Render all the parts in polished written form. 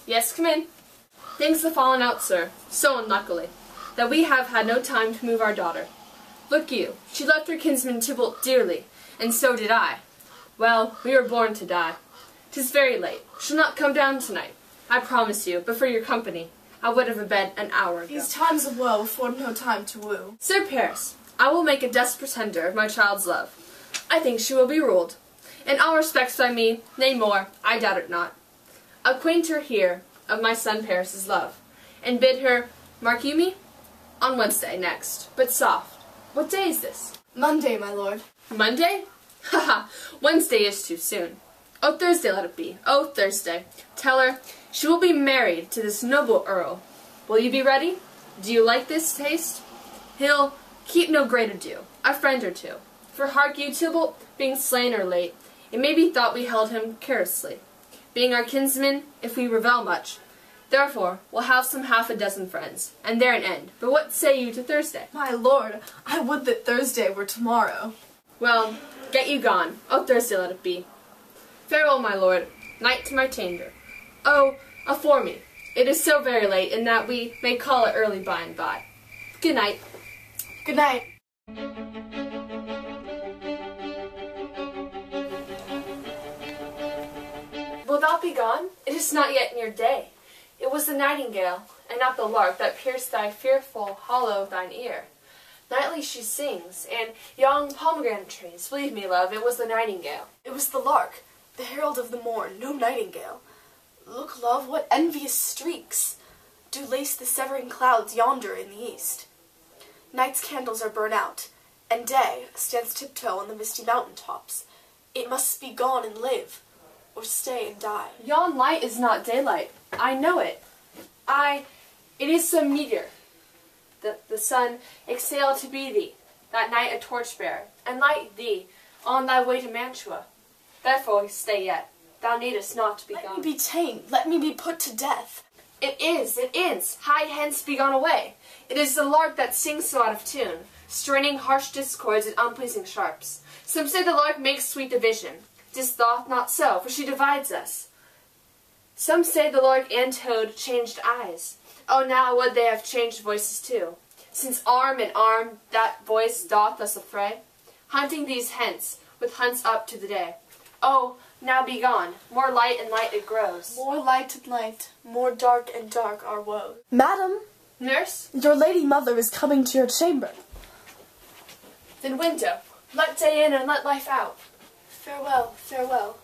Yes, come in. Things have fallen out, sir, so unluckily, that we have had no time to move our daughter. Look you, she loved her kinsman Tybalt dearly, and so did I. Well, we were born to die. 'Tis very late. She'll not come down tonight, I promise you, but for your company, I would have a bed an hour ago. These times of woe afford no time to woo. Sir Paris, I will make a desperate pretender of my child's love. I think she will be ruled. In all respects by me, nay more, I doubt it not. Acquaint her here of my son Paris's love, and bid her, mark you me, on Wednesday next. But soft, what day is this? Monday, my lord. Monday? Ha ha, Wednesday is too soon. Oh, Thursday let it be. Oh, Thursday. Tell her she will be married to this noble earl. Will you be ready? Do you like this taste? He'll keep no great ado, a friend or two. For hark you, Tybalt, being slain or late, it may be thought we held him carelessly. Being our kinsman, if we revel much. Therefore, we'll have some half a dozen friends, and there an end. But what say you to Thursday? My lord, I would that Thursday were tomorrow. Well, get you gone. Oh, Thursday let it be. Farewell, my lord. Night to my chamber. Oh, afore me. It is so very late, in that we may call it early by and by. Good night. Good night. Wilt thou be gone? It is not yet near day. It was the nightingale, and not the lark, that pierced thy fearful hollow of thine ear. Nightly she sings, and young pomegranate trees. Believe me, love, it was the nightingale. It was the lark, the herald of the morn, no nightingale. Look, love, what envious streaks do lace the severing clouds yonder in the east. Night's candles are burnt out, and day stands tiptoe on the misty mountain tops. It must be gone and live, or stay and die. Yon light is not daylight. I know it. It is some meteor. The sun exhaled to be thee, that night a torch-bearer, and light thee on thy way to Mantua. Therefore stay yet. Thou needest not to be gone. Let me be tamed. Let me be put to death. It is. Hie hence, be gone away. It is the lark that sings so out of tune, straining harsh discords and unpleasing sharps. Some say the lark makes sweet division. 'Tis thought not so, for she divides us. Some say the lark and toad changed eyes. Oh, now would they have changed voices too, since arm in arm that voice doth us affray, hunting these hence with hunts up to the day. Oh, now be gone, more light and light it grows. More light and light, more dark and dark our woes. Madam, nurse, your lady mother is coming to your chamber. Then window, let day in and let life out. Farewell, farewell.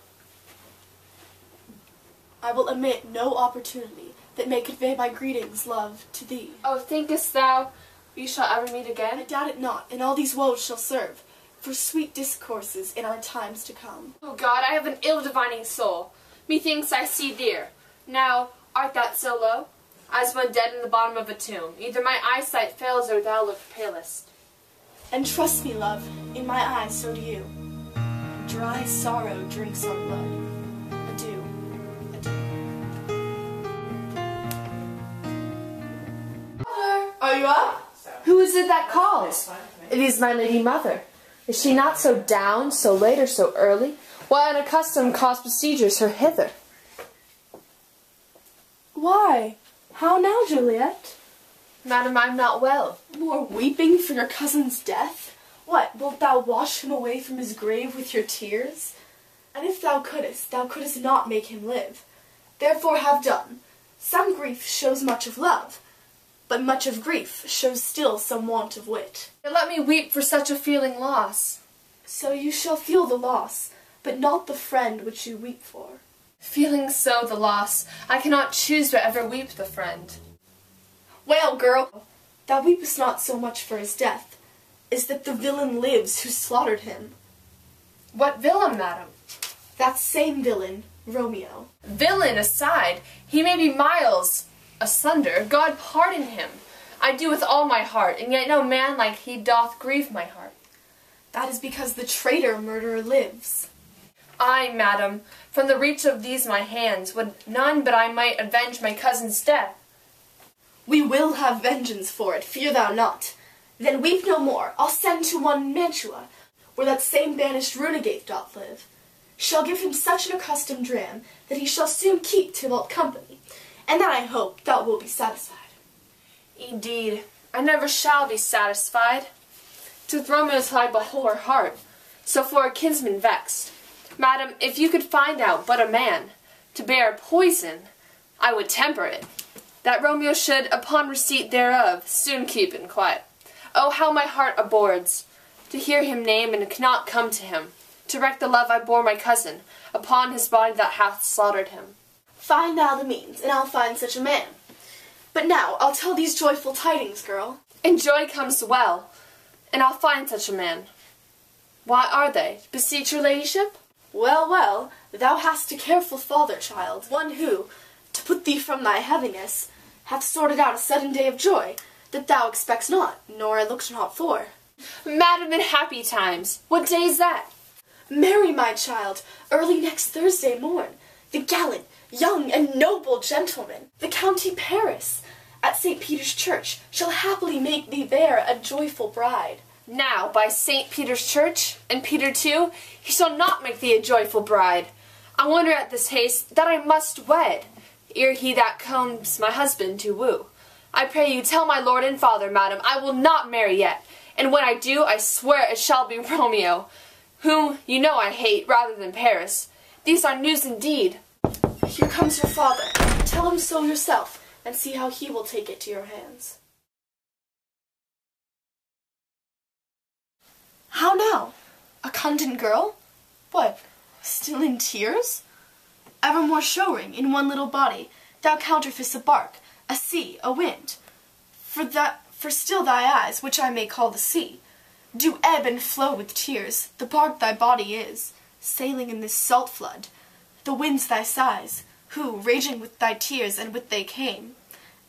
I will omit no opportunity that may convey my greetings, love, to thee. Oh, thinkest thou we shall ever meet again? I doubt it not, and all these woes shall serve for sweet discourses in our times to come. Oh God, I have an ill-divining soul. Methinks I see dear. Now, art thou so low? As one dead in the bottom of a tomb. Either my eyesight fails or thou look palest. And trust me, love, in my eyes so do you. Dry sorrow drinks our blood. Adieu, adieu. Mother! Are you up? Who is it that calls? It is my lady mother. Is she not so down, so late, or so early? What unaccustomed cause besiegers her hither? Why? How now, Juliet? Madam, I'm not well. More weeping for your cousin's death? What, wilt thou wash him away from his grave with your tears? And if thou couldst not make him live. Therefore have done. Some grief shows much of love, but much of grief shows still some want of wit. Let me weep for such a feeling loss. So you shall feel the loss, but not the friend which you weep for. Feeling so the loss, I cannot choose but ever weep the friend. Well, girl, thou weepest not so much for his death, as that the villain lives who slaughtered him. What villain, madam? That same villain, Romeo. Villain aside, he may be miles asunder. God pardon him. I do with all my heart, and yet no man like he doth grieve my heart. That is because the traitor murderer lives. I, madam, from the reach of these my hands, would none but I might avenge my cousin's death. We will have vengeance for it, fear thou not. Then weep no more. I'll send to one Mantua, where that same banished runagate doth live. shall give him such an accustomed dram that he shall soon keep Tybalt company, and that I hope thou wilt be satisfied. Indeed, I never shall be satisfied. To Romeo's I behold her heart, so for a kinsman vexed. Madam, if you could find out but a man to bear poison, I would temper it, that Romeo should, upon receipt thereof, soon keep in quiet. Oh, how my heart abhors to hear him name and cannot come to him, to wreak the love I bore my cousin upon his body that hath slaughtered him. Find thou the means, and I'll find such a man. But now I'll tell these joyful tidings, girl. And joy comes well, and I'll find such a man. Why are they? Beseech your ladyship? Well, well, thou hast a careful father, child, one who, to put thee from thy heaviness, hath sorted out a sudden day of joy, that thou expects not, nor I looked not for. Madam, in happy times, what day is that? Marry, my child, early next Thursday morn, the gallant, young, and noble gentleman, the County Paris, at St. Peter's Church, shall happily make thee there a joyful bride. Now, by St. Peter's Church, and Peter too, he shall not make thee a joyful bride. I wonder at this haste that I must wed, ere he that comes my husband to woo. I pray you tell my lord and father, madam, I will not marry yet, and when I do, I swear it shall be Romeo, whom you know I hate rather than Paris. These are news indeed. Here comes your father. Tell him so yourself, and see how he will take it to your hands. How now? A convent girl? What, still in tears? Evermore showing in one little body, thou counterfeitest a bark, a sea, a wind. For still thy eyes, which I may call the sea, do ebb and flow with tears. The bark thy body is, sailing in this salt flood. The winds thy sighs, who, raging with thy tears and with they came,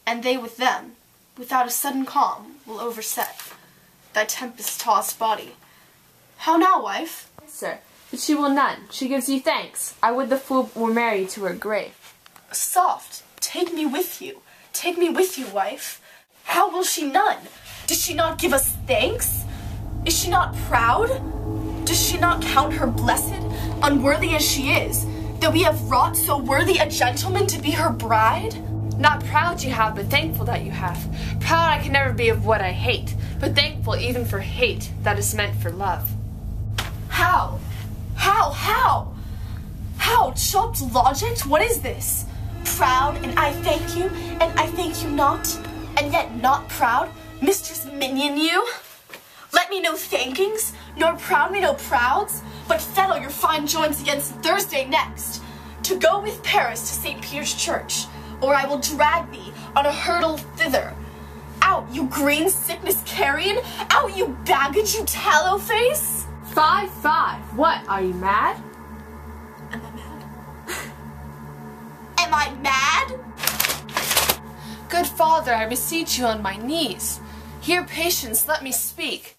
and they with them, without a sudden calm, will overset thy tempest-tossed body. How now, wife? Sir, but she will none. She gives you thanks. I would the fool were married to her grave. Soft, take me with you. Take me with you, wife. How will she none? Does she not give us thanks? Is she not proud? Does she not count her blessed, unworthy as she is, that we have wrought so worthy a gentleman to be her bride? Not proud you have, but thankful that you have. Proud I can never be of what I hate, but thankful even for hate that is meant for love. How? How? Chopped logic? What is this? Proud, and I thank you, and I thank you not, and yet not proud? Mistress Minion you? Let me no thankings, nor proud me no prouds, but fettle your fine joints against Thursday next, to go with Paris to St. Peter's Church, or I will drag thee on a hurdle thither. Out, you green sickness carrion! Out, you baggage, you tallow face! 5-5. What, are you mad? Am I mad? Am I mad? Good father, I beseech you on my knees. Hear patience, let me speak.